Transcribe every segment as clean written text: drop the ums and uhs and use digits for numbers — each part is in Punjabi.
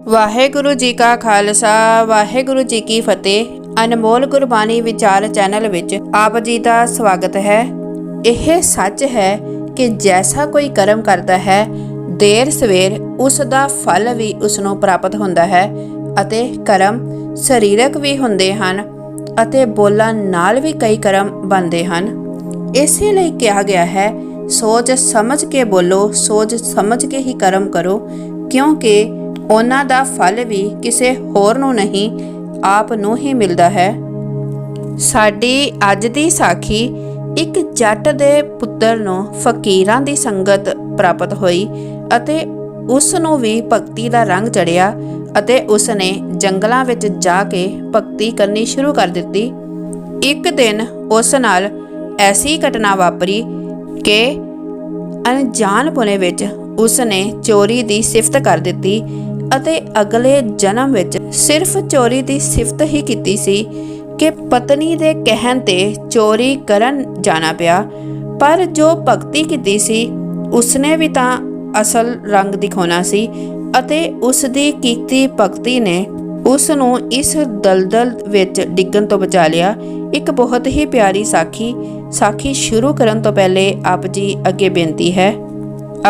ਵਾਹਿਗੁਰੂ ਜੀ ਕਾ ਖਾਲਸਾ ਵਾਹਿਗੁਰੂ ਜੀ ਕੀ ਫਤਿਹ। ਅਨਮੋਲ ਗੁਰਬਾਣੀ ਵਿਚਾਰ ਚੈਨਲ ਵਿੱਚ ਆਪ ਜੀ ਦਾ ਸਵਾਗਤ ਹੈ। ਇਹ ਸੱਚ ਹੈ ਕਿ ਜੈਸਾ ਕੋਈ ਕਰਮ ਕਰਦਾ ਹੈ, ਦੇਰ ਸਵੇਰ ਉਸ ਦਾ ਫਲ ਵੀ ਉਸ ਨੂੰ ਪ੍ਰਾਪਤ ਹੁੰਦਾ ਹੈ ਅਤੇ ਕਰਮ ਸਰੀਰਕ ਵੀ ਹੁੰਦੇ ਹਨ ਅਤੇ ਬੋਲਣ ਨਾਲ ਵੀ ਕਈ ਕਰਮ ਬਣਦੇ ਹਨ। ਇਸੇ ਲਈ ਕਿਹਾ ਗਿਆ ਹੈ, ਸੋਚ ਸਮਝ ਕੇ ਬੋਲੋ, ਸੋਚ ਸਮਝ ਕੇ ਹੀ ਕਰਮ ਕਰੋ, ਕਿਉਂਕਿ ਉਹਨਾਂ ਦਾ ਫਲ ਵੀ ਕਿਸੇ ਹੋਰ ਨੂੰ ਨਹੀਂ, ਆਪ ਨੂੰ ਹੀ ਮਿਲਦਾ ਹੈ। ਸਾਡੀ ਅੱਜ ਦੀ ਸਾਖੀ ਇੱਕ ਜੱਟ ਦੇ ਪੁੱਤਰ ਨੂੰ ਫਕੀਰਾਂ ਦੀ ਸੰਗਤ ਪ੍ਰਾਪਤ ਹੋਈ ਅਤੇ ਉਸ ਨੂੰ ਵੀ ਭਗਤੀ ਦਾ ਰੰਗ ਚੜਿਆ ਅਤੇ ਉਸ ਨੇ ਜੰਗਲਾਂ ਵਿੱਚ ਜਾ ਕੇ ਭਗਤੀ ਕਰਨੀ ਸ਼ੁਰੂ ਕਰ ਦਿੱਤੀ। ਇੱਕ ਦਿਨ ਉਸ ਨਾਲ ਐਸੀ ਘਟਨਾ ਵਾਪਰੀ ਕਿ ਅਣਜਾਣਪੁਣੇ ਵਿੱਚ ਉਸ ਨੇ ਚੋਰੀ ਦੀ ਸਿਫਤ ਕਰ ਦਿੱਤੀ ਅਤੇ ਅਗਲੇ ਜਨਮ ਵਿੱਚ ਸਿਰਫ ਚੋਰੀ ਦੀ ਸਿਫਤ ਹੀ ਕੀਤੀ ਸੀ ਕਿ ਪਤਨੀ ਦੇ ਕਹਿਣ ਤੇ ਚੋਰੀ ਕਰਨ ਜਾਣਾ ਪਿਆ। ਪਰ ਜੋ ਭਗਤੀ ਕੀਤੀ ਸੀ ਉਸਨੇ ਵੀ ਤਾਂ ਅਸਲ ਰੰਗ ਦਿਖਾਉਣਾ ਸੀ ਅਤੇ ਉਸ ਦੀ ਕੀਤੀ ਭਗਤੀ ਨੇ ਉਸ ਨੂੰ ਇਸ ਦਲਦਲ ਵਿੱਚ ਡਿੱਗਣ ਤੋਂ ਬਚਾ ਲਿਆ। ਇੱਕ ਬਹੁਤ ਹੀ ਪਿਆਰੀ ਸਾਖੀ ਸ਼ੁਰੂ ਕਰਨ ਤੋਂ ਪਹਿਲੇ ਆਪ ਜੀ ਅੱਗੇ ਬੇਨਤੀ ਹੈ,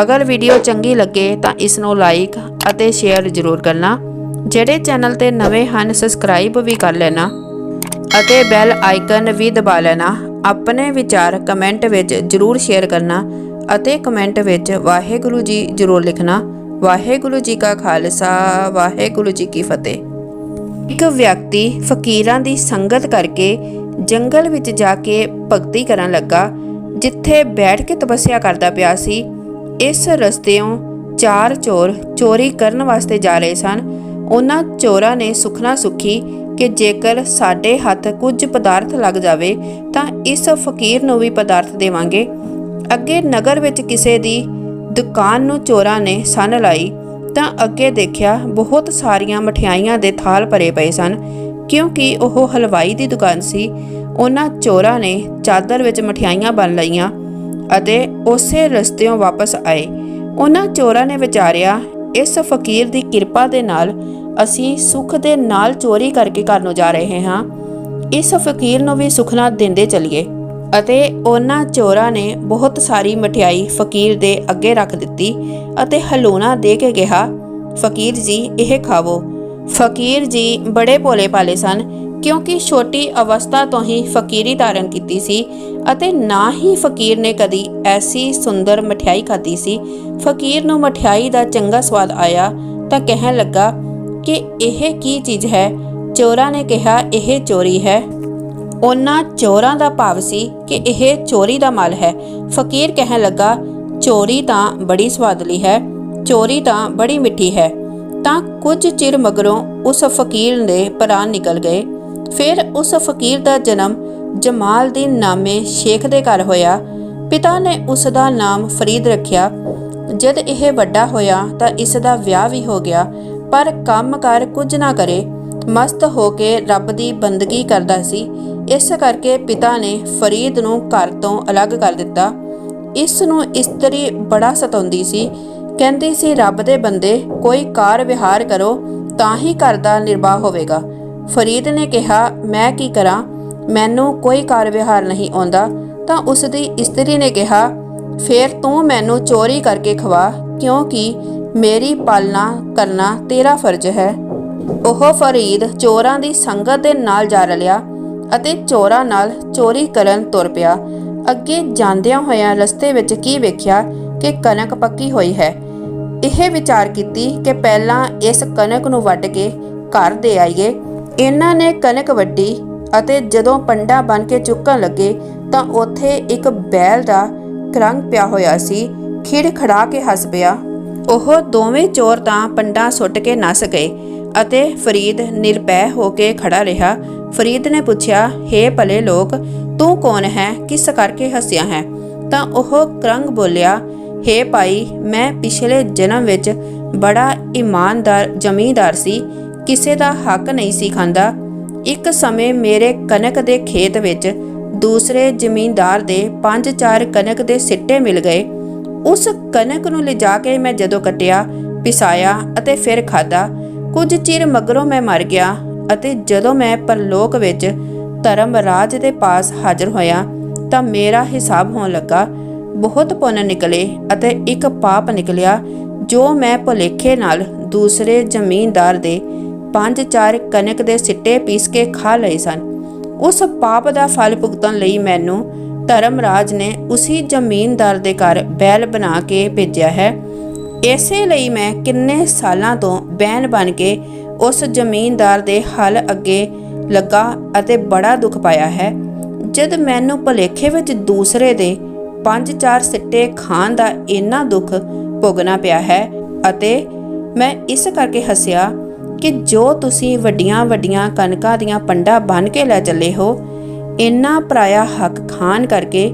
ਅਗਰ ਵੀਡੀਓ ਚੰਗੀ ਲੱਗੇ ਤਾਂ ਇਸ ਨੂੰ ਲਾਈਕ ਅਤੇ ਸ਼ੇਅਰ ਜ਼ਰੂਰ ਕਰਨਾ। ਜਿਹੜੇ ਚੈਨਲ ਤੇ ਨਵੇਂ ਹਨ ਸਬਸਕ੍ਰਾਈਬ ਵੀ ਕਰ ਲੈਣਾ ਅਤੇ ਬੈਲ ਆਈਕਨ ਵੀ ਦਬਾ ਲੈਣਾ। ਆਪਣੇ ਵਿਚਾਰ ਕਮੈਂਟ ਵਿੱਚ ਜ਼ਰੂਰ ਸ਼ੇਅਰ ਕਰਨਾ ਅਤੇ ਕਮੈਂਟ ਵਿੱਚ ਵਾਹਿਗੁਰੂ ਜੀ ਜ਼ਰੂਰ ਲਿਖਣਾ। ਵਾਹਿਗੁਰੂ ਜੀ ਕਾ ਖਾਲਸਾ ਵਾਹਿਗੁਰੂ ਜੀ ਕੀ ਫਤਿਹ। ਇੱਕ ਵਿਅਕਤੀ ਫਕੀਰਾਂ ਦੀ ਸੰਗਤ ਕਰਕੇ ਜੰਗਲ ਵਿੱਚ ਜਾ ਕੇ ਭਗਤੀ ਕਰਨ ਲੱਗਾ, ਜਿੱਥੇ ਬੈਠ ਕੇ ਤਪੱਸਿਆ ਕਰਦਾ ਪਿਆ ਸੀ। ਇਸ ਰਸਤਿਓਂ ਚਾਰ ਚੋਰ ਚੋਰੀ ਕਰਨ ਵਾਸਤੇ ਜਾ ਰਹੇ ਸਨ। ਉਹਨਾਂ ਚੋਰਾਂ ਨੇ ਸੁਖਨਾ ਸੁਖੀ ਕਿ ਜੇਕਰ ਸਾਡੇ ਹੱਥ ਕੁਝ ਪਦਾਰਥ ਲੱਗ ਜਾਵੇ ਤਾਂ ਇਸ ਫਕੀਰ ਨੂੰ ਵੀ ਪਦਾਰਥ ਦੇਵਾਂਗੇ। ਅੱਗੇ ਨਗਰ ਵਿੱਚ ਕਿਸੇ ਦੀ ਦੁਕਾਨ ਨੂੰ ਚੋਰਾਂ ਨੇ ਸੰਨ ਲਾਈ ਤਾਂ ਅੱਗੇ ਦੇਖਿਆ ਬਹੁਤ ਸਾਰੀਆਂ ਮਠਿਆਈਆਂ ਦੇ ਥਾਲ ਭਰੇ ਪਏ ਸਨ। ਕਿਉਂਕਿ ਉਹ ਹਲਵਾਈ ਦੀ ਦੁਕਾਨ ਸੀ, ਉਹਨਾਂ ਚੋਰਾਂ ਨੇ ਚਾਦਰ ਵਿੱਚ ਮਠਿਆਈਆਂ ਬੰਨ ਲਈਆਂ ਅਤੇ ਉਸੇ ਰਸਤਿਓਂ ਵਾਪਸ ਆਏ। ਉਹਨਾਂ ਚੋਰਾਂ ਨੇ ਵਿਚਾਰਿਆ, ਇਸ ਫਕੀਰ ਦੀ ਕਿਰਪਾ ਦੇ ਨਾਲ ਅਸੀਂ ਸੁੱਖ ਦੇ ਨਾਲ ਚੋਰੀ ਕਰਕੇ ਘਰ ਨੂੰ ਜਾ ਰਹੇ ਹਾਂ, ਇਸ ਫਕੀਰ ਨੂੰ ਵੀ ਸੁਖਨਾ ਦਿੰਦੇ ਚੱਲੀਏ। ਅਤੇ ਉਹਨਾਂ ਚੋਰਾਂ ਨੇ ਬਹੁਤ ਸਾਰੀ ਮਠਿਆਈ ਫਕੀਰ ਦੇ ਅੱਗੇ ਰੱਖ ਦਿੱਤੀ ਅਤੇ ਹਲੂਣਾ ਦੇ ਕੇ ਕਿਹਾ, ਫਕੀਰ ਜੀ ਇਹ ਖਾਵੋ। ਫਕੀਰ ਜੀ ਬੜੇ ਭੋਲੇ ਭਾਲੇ ਸਨ, ਕਿਉਂਕਿ ਛੋਟੀ ਅਵਸਥਾ ਤੋਂ ਹੀ ਫਕੀਰੀ ਧਾਰਨ ਕੀਤੀ ਸੀ ਅਤੇ ਨਾ ਹੀ ਫਕੀਰ ਨੇ ਕਦੀ ਐਸੀ ਸੁੰਦਰ ਮਠਿਆਈ ਖਾਧੀ ਸੀ। ਫਕੀਰ ਨੂੰ ਮਠਿਆਈ ਦਾ ਚੰਗਾ ਸਵਾਦ ਆਇਆ ਤਾਂ ਕਹਿਣ ਲੱਗਾ ਕਿ ਇਹ ਕੀ ਚੀਜ਼ ਹੈ। ਚੋਰਾਂ ਨੇ ਕਿਹਾ, ਇਹ ਚੋਰੀ ਹੈ। ਉਹਨਾਂ ਚੋਰਾਂ ਦਾ ਭਾਵ ਸੀ ਕਿ ਇਹ ਚੋਰੀ ਦਾ ਮਾਲ ਹੈ। ਫਕੀਰ ਕਹਿਣ ਲੱਗਾ, ਚੋਰੀ ਤਾਂ ਬੜੀ ਸਵਾਦਲੀ ਹੈ, ਚੋਰੀ ਤਾਂ ਬੜੀ ਮਿੱਠੀ ਹੈ। ਤਾਂ ਕੁਝ ਚਿਰ ਮਗਰੋਂ ਉਸ ਫਕੀਰ ਦੇ ਪ੍ਰਾਣ ਨਿਕਲ ਗਏ। ਫਿਰ ਉਸ ਫਕੀਰ ਦਾ ਜਨਮ ਜਮਾਲਦੀਨ ਨਾਮੇ ਸ਼ੇਖ ਦੇ ਘਰ ਹੋਇਆ। ਪਿਤਾ ਨੇ ਉਸ ਦਾ ਨਾਮ ਫਰੀਦ ਰੱਖਿਆ। ਜਦ ਇਹ ਵੱਡਾ ਹੋਇਆ ਤਾਂ ਇਸ ਦਾ ਵਿਆਹ ਵੀ ਹੋ ਗਿਆ, ਪਰ ਕੰਮ ਕਾਰ ਕੁਝ ਨਾ ਕਰੇ, ਮਸਤ ਹੋ ਕੇ ਰੱਬ ਦੀ ਬੰਦਗੀ ਕਰਦਾ ਸੀ। ਇਸ ਕਰਕੇ ਪਿਤਾ ਨੇ ਫਰੀਦ ਨੂੰ ਘਰ ਤੋਂ ਅਲੱਗ ਕਰ ਦਿੱਤਾ। ਇਸ ਨੂੰ ਇਸਤਰੀ ਬੜਾ ਸਤਾਉਂਦੀ ਸੀ, ਕਹਿੰਦੀ ਸੀ, ਰੱਬ ਦੇ ਬੰਦੇ ਕੋਈ ਕਾਰ ਵਿਹਾਰ ਕਰੋ ਤਾਂ ਹੀ ਘਰ ਦਾ ਨਿਰਵਾਹ ਹੋਵੇਗਾ। ਫਰੀਦ ਨੇ ਕਿਹਾ, ਮੈਂ ਕੀ ਕਰਾਂ, ਮੈਨੂੰ ਕੋਈ ਕਾਰ ਵਿਹਾਰ ਨਹੀਂ ਆਉਂਦਾ। ਤਾਂ ਉਸ ਦੀ ਇਸਤਰੀ ਨੇ ਕਿਹਾ, ਫੇਰ ਤੂੰ ਮੈਨੂੰ ਚੋਰੀ ਕਰਕੇ ਖਵਾ, ਕਿਉਂਕਿ ਮੇਰੀ ਪਾਲਣਾ ਕਰਨਾ ਤੇਰਾ ਫਰਜ਼ ਹੈ। ਉਹ ਫਰੀਦ ਚੋਰਾਂ ਦੀ ਸੰਗਤ ਦੇ ਨਾਲ ਜਾ ਰਲਿਆ ਅਤੇ ਚੋਰਾਂ ਨਾਲ ਚੋਰੀ ਕਰਨ ਤੁਰ ਪਿਆ। ਅੱਗੇ ਜਾਂਦਿਆਂ ਹੋਇਆਂ ਰਸਤੇ ਵਿੱਚ ਕੀ ਵੇਖਿਆ ਕਿ ਕਣਕ ਪੱਕੀ ਹੋਈ ਹੈ। ਇਹ ਵਿਚਾਰ ਕੀਤੀ ਕਿ ਪਹਿਲਾਂ ਇਸ ਕਣਕ ਨੂੰ ਵੱਢ ਕੇ ਘਰ ਦੇ ਆਈਏ। ਇਹਨਾਂ ਨੇ ਕਣਕ ਵੱਢੀ ਅਤੇ ਜਦੋਂ ਪੰਡਾ ਬਣ ਕੇ ਚੁੱਕਣ ਲੱਗੇ ਤਾਂ ਉੱਥੇ ਇੱਕ ਬੈਲ ਦਾ ਕਰੰਗ ਪਿਆ ਹੋਇਆ ਸੀ। ਖਿੜਖੜਾ ਕੇ ਹੱਸ ਪਿਆ। ਉਹ ਦੋਵੇਂ ਚੋਰ ਤਾਂ ਪੰਡਾ ਸੁੱਟ ਕੇ ਨੱਸ ਗਏ ਅਤੇ ਫਰੀਦ ਨਿਰਭੈ ਹੋ ਕੇ ਖੜਾ ਰਿਹਾ। ਫਰੀਦ ਨੇ ਪੁੱਛਿਆ, ਹੇ ਭਲੇ ਲੋਕ, ਤੂੰ ਕੌਣ ਹੈ, ਕਿਸ ਕਰਕੇ ਹੱਸਿਆ ਹੈ? ਤਾਂ ਉਹ ਕਰੰਗ ਬੋਲਿਆ, ਹੇ ਭਾਈ, ਮੈਂ ਪਿਛਲੇ ਜਨਮ ਵਿੱਚ ਬੜਾ ਇਮਾਨਦਾਰ ਜ਼ਮੀਂਦਾਰ ਸੀ, ਕਿਸੇ ਦਾ ਹੱਕ ਨਹੀਂ ਸੀ ਖਾਂਦਾ। ਇੱਕ ਸਮੇਂ ਮੇਰੇ ਕਣਕ ਦੇ ਖੇਤ ਵਿੱਚ ਦੂਸਰੇ ਜ਼ਮੀਂਦਾਰ ਦੇ 5-4 ਕਣਕ ਦੇ ਸਿੱਟੇ ਮਿਲ ਗਏ। ਉਸ ਕਣਕ ਨੂੰ ਲਿਜਾ ਕੇ ਮੈਂ ਜਦੋਂ ਕੱਟਿਆ, ਪਿਸਾਇਆ ਅਤੇ ਫਿਰ ਖਾਧਾ ਕੁਝ ਚਿਰ ਮਗਰੋਂ ਮੈਂ ਮਰ ਗਿਆ ਅਤੇ ਜਦੋਂ ਮੈਂ ਪਰਲੋਕ ਵਿੱਚ ਧਰਮਰਾਜ ਦੇ ਪਾਸ ਹਾਜ਼ਰ ਹੋਇਆ ਤਾਂ ਮੇਰਾ ਹਿਸਾਬ ਹੋਣ ਲੱਗਾ। ਬਹੁਤ ਪੁੰਨ ਨਿਕਲੇ ਅਤੇ ਇੱਕ ਪਾਪ ਨਿਕਲਿਆ ਜੋ ਮੈਂ ਭੁਲੇਖੇ ਨਾਲ ਦੂਸਰੇ ਜ਼ਮੀਨਦਾਰ ਦੇ 5-4 ਕਣਕ ਦੇ ਸਿੱਟੇ ਪੀਸ ਕੇ ਖਾ ਲਏ ਸਨ। ਉਸ ਪਾਪ ਦਾ ਫਲ ਭੁਗਤਣ ਲਈ ਮੈਨੂੰ ਧਰਮਰਾਜ ਨੇ ਉਸੀ ਜ਼ਮੀਨਦਾਰ ਦੇ ਘਰ ਬੈਲ ਬਣਾ ਕੇ ਭੇਜਿਆ ਹੈ। ਇਸੇ ਲਈ ਮੈਂ ਕਿੰਨੇ ਸਾਲਾਂ ਤੋਂ ਬੈਨ ਬਣ ਕੇ ਉਸ ਜ਼ਮੀਨਦਾਰ ਦੇ ਹਲ ਅੱਗੇ ਲੱਗਾ ਅਤੇ ਬੜਾ ਦੁੱਖ ਪਾਇਆ ਹੈ। ਜਦ ਮੈਨੂੰ ਭੁਲੇਖੇ ਵਿੱਚ ਦੂਸਰੇ ਦੇ 5-4 ਸਿੱਟੇ ਖਾਣ ਦਾ ਇੰਨਾ ਦੁੱਖ ਭੋਗਣਾ ਪਿਆ ਹੈ ਅਤੇ ਮੈਂ ਇਸ ਕਰਕੇ ਹੱਸਿਆ ਕਿ ਜੋ ਤੁਸੀਂ ਵੱਡੀਆਂ ਵੱਡੀਆਂ ਕਣਕਾਂ ਦੀਆਂ ਪੰਡਾਂ ਬੰਨ੍ਹ ਕੇ ਲੈ ਚੱਲੇ ਹੋ, ਇੰਨਾ ਪਰਾਇਆ ਹੱਕ ਖਾਣ ਕਰਕੇ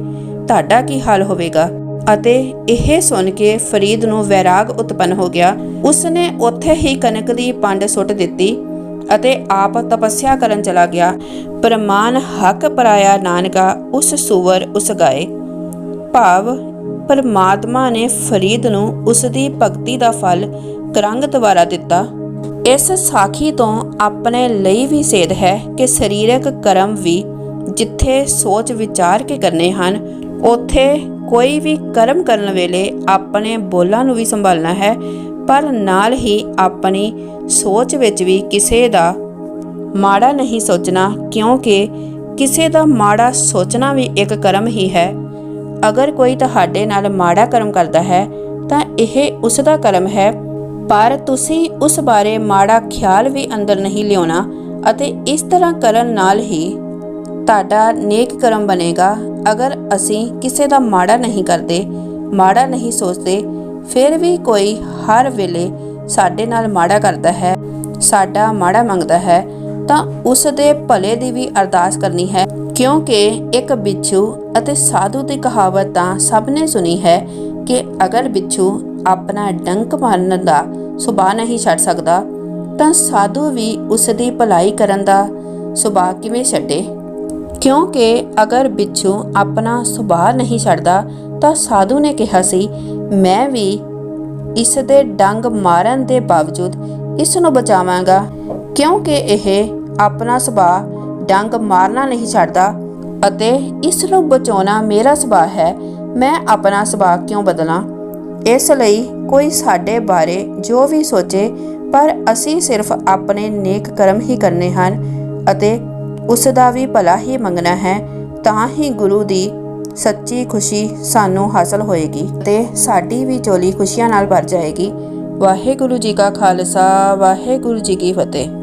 ਤੁਹਾਡਾ ਕੀ ਹਾਲ ਹੋਵੇਗਾ। ਅਤੇ ਇਹ ਸੁਣ ਕੇ ਫਰੀਦ ਨੂੰ ਵੈਰਾਗ ਉਤਪੰਨ ਹੋ ਗਿਆ। ਉਸਨੇ ਉੱਥੇ ਹੀ ਕਣਕ ਦੀ ਪੰਡ ਸੁੱਟ ਦਿੱਤੀ ਅਤੇ ਆਪ ਤਪੱਸਿਆ ਕਰਨ ਚਲਾ ਗਿਆ। ਪ੍ਰਮਾਨ ਹੱਕ ਪਰਾਇਆ ਨਾਨਕਾ ਉਸ ਸੂਵਰ ਉਸ ਗਾਏ। ਭਾਵ ਪਰਮਾਤਮਾ ਨੇ ਫਰੀਦ ਨੂੰ ਉਸ ਦੀ ਭਗਤੀ ਦਾ ਫਲ ਕਰੰਗ ਦੁਆਰਾ ਦਿੱਤਾ। ਇਸ ਸਾਖੀ ਤੋਂ ਆਪਣੇ ਲਈ ਵੀ ਸੇਧ ਹੈ ਕਿ ਸਰੀਰਕ ਕਰਮ ਵੀ ਜਿੱਥੇ ਸੋਚ ਵਿਚਾਰ ਕੇ ਕਰਨੇ ਹਨ, ਉੱਥੇ ਕੋਈ ਵੀ ਕਰਮ ਕਰਨ ਵੇਲੇ ਆਪਣੇ ਬੋਲਾਂ ਨੂੰ ਵੀ ਸੰਭਾਲਣਾ ਹੈ, ਪਰ ਨਾਲ ਹੀ ਆਪਣੀ ਸੋਚ ਵਿੱਚ ਵੀ ਕਿਸੇ ਦਾ ਮਾੜਾ ਨਹੀਂ ਸੋਚਣਾ, ਕਿਉਂਕਿ ਕਿਸੇ ਦਾ ਮਾੜਾ ਸੋਚਣਾ ਵੀ ਇੱਕ ਕਰਮ ਹੀ ਹੈ। ਅਗਰ ਕੋਈ ਤੁਹਾਡੇ ਨਾਲ ਮਾੜਾ ਕਰਮ ਕਰਦਾ ਹੈ ਤਾਂ ਇਹ ਉਸ ਦਾ ਕਰਮ ਹੈ, ਪਰ ਤੁਸੀਂ ਉਸ ਬਾਰੇ ਮਾੜਾ ਖਿਆਲ ਵੀ ਅੰਦਰ ਨਹੀਂ ਲਿਆਉਣਾ ਅਤੇ ਇਸ ਤਰ੍ਹਾਂ ਕਰਨ ਨਾਲ ਹੀ ਤੁਹਾਡਾ ਨੇਕ ਕਰਮ ਬਣੇਗਾ। ਅਗਰ ਅਸੀਂ ਕਿਸੇ ਦਾ ਮਾੜਾ ਨਹੀਂ ਕਰਦੇ, ਮਾੜਾ ਨਹੀਂ ਸੋਚਦੇ, ਫਿਰ ਵੀ ਕੋਈ ਹਰ ਵੇਲੇ ਸਾਡੇ ਨਾਲ ਮਾੜਾ ਕਰਦਾ ਹੈ, ਸਾਡਾ ਮਾੜਾ ਮੰਗਦਾ ਹੈ, ਤਾਂ ਉਸ ਦੇ ਭਲੇ ਦੀ ਵੀ ਅਰਦਾਸ ਕਰਨੀ ਹੈ। ਕਿਉਂਕਿ ਇੱਕ ਬਿੱਛੂ ਅਤੇ ਸਾਧੂ ਦੀ ਕਹਾਵਤ ਤਾਂ ਸਭ ਨੇ ਸੁਣੀ ਹੈ ਕਿ ਅਗਰ ਬਿੱਛੂ ਆਪਣਾ ਡੰਕ ਮਾਰਨ ਦਾ ਸੁਭਾਅ ਨਹੀਂ ਛੱਡ ਸਕਦਾ ਤਾਂ ਸਾਧੂ ਵੀ ਉਸ ਦੀ ਭਲਾਈ ਕਰਨ ਦਾ ਸੁਭਾਅ ਕਿਵੇਂ ਛੱਡੇ। ਕਿਉਂਕਿ ਅਗਰ ਬਿੱਛੂ ਆਪਣਾ ਸੁਭਾਅ ਨਹੀਂ ਛੱਡਦਾ ਤਾਂ ਸਾਧੂ ਨੇ ਕਿਹਾ ਸੀ, ਮੈਂ ਵੀ ਇਸ ਦੇ ਡੰਗ ਮਾਰਨ ਦੇ ਬਾਵਜੂਦ ਇਸ ਨੂੰ ਬਚਾਵਾਂਗਾ, ਕਿਉਂਕਿ ਇਹ ਆਪਣਾ ਸੁਭਾਅ ਡੰਗ ਮਾਰਨਾ ਨਹੀਂ ਛੱਡਦਾ ਅਤੇ ਇਸ ਨੂੰ ਬਚਾਉਣਾ ਮੇਰਾ ਸੁਭਾਅ ਹੈ। ਮੈਂ ਆਪਣਾ ਸੁਭਾਅ ਕਿਉਂ ਬਦਲਾਂ। ਇਸ ਲਈ ਕੋਈ ਸਾਡੇ ਬਾਰੇ ਜੋ ਵੀ ਸੋਚੇ, ਪਰ ਅਸੀਂ ਸਿਰਫ ਆਪਣੇ ਨੇਕ ਕਰਮ ਹੀ ਕਰਨੇ ਹਨ ਅਤੇ ਉਸ ਦਾ ਵੀ ਭਲਾ ਹੀ ਮੰਗਣਾ ਹੈ, ਤਾਂ ਹੀ ਗੁਰੂ ਦੀ ਸੱਚੀ ਖੁਸ਼ੀ ਸਾਨੂੰ ਹਾਸਲ ਹੋਏਗੀ ਤੇ ਸਾਡੀ ਵੀ ਝੋਲੀ ਖੁਸ਼ੀਆਂ ਨਾਲ ਭਰ ਜਾਏਗੀ। ਵਾਹਿਗੁਰੂ ਜੀ ਕਾ ਖਾਲਸਾ, ਵਾਹਿਗੁਰੂ ਜੀ ਕੀ ਫਤਿਹ।